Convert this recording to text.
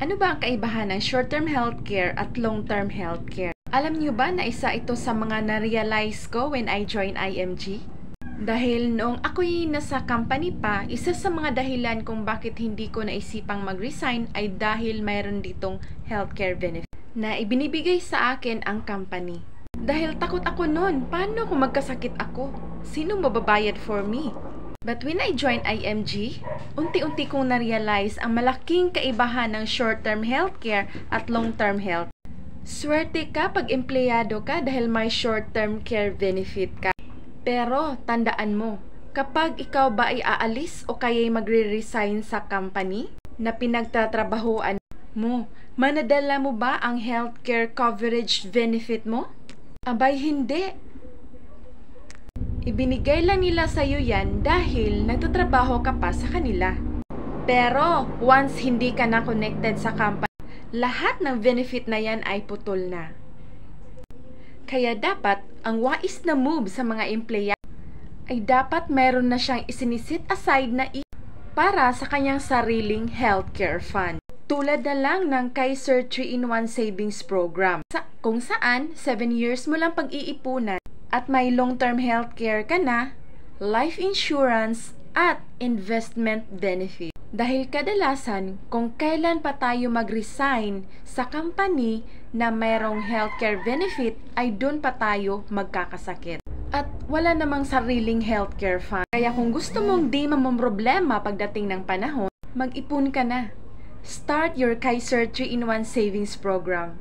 Ano ba ang kaibahan ng short-term healthcare at long-term healthcare? Alam niyo ba na isa ito sa mga na-realize ko when I joined IMG? Dahil noong ako'y nasa company pa, isa sa mga dahilan kung bakit hindi ko naisipang mag-resign ay dahil mayroon ditong healthcare benefit na ibinibigay sa akin ang company. Dahil takot ako noon, paano kung magkasakit ako? Sinong mababayad for me? But when I joined IMG, unti-unti kong na-realize ang malaking kaibahan ng short-term healthcare at long-term health. Swerte ka pag empleyado ka dahil may short-term care benefit ka. Pero tandaan mo, kapag ikaw ba ay aalis o kaya'y magre-resign sa company na pinagtatrabahuan mo, manadala mo ba ang healthcare coverage benefit mo? Abay hindi. Ibinigay lang nila sa iyo yan dahil nagtatrabaho ka pa sa kanila. Pero once hindi ka na connected sa company, lahat ng benefit na yan ay putol na. Kaya dapat ang wais na move sa mga empleyado ay dapat meron na siyang isinisit aside na para sa kanyang sariling healthcare fund. Tulad na lang ng Kaiser 3-in-1 Savings Program kung saan 7 years mo lang pag-iipunan at may long-term healthcare ka na, life insurance at investment benefit. Dahil kadalasan, kung kailan pa tayo mag-resign sa company na mayroong healthcare benefit, ay doon pa tayo magkakasakit. At wala namang sariling healthcare fund. Kaya kung gusto mong di mamumroblema pagdating ng panahon, mag-ipon ka na. Start your Kaiser 3-in-1 Savings Program.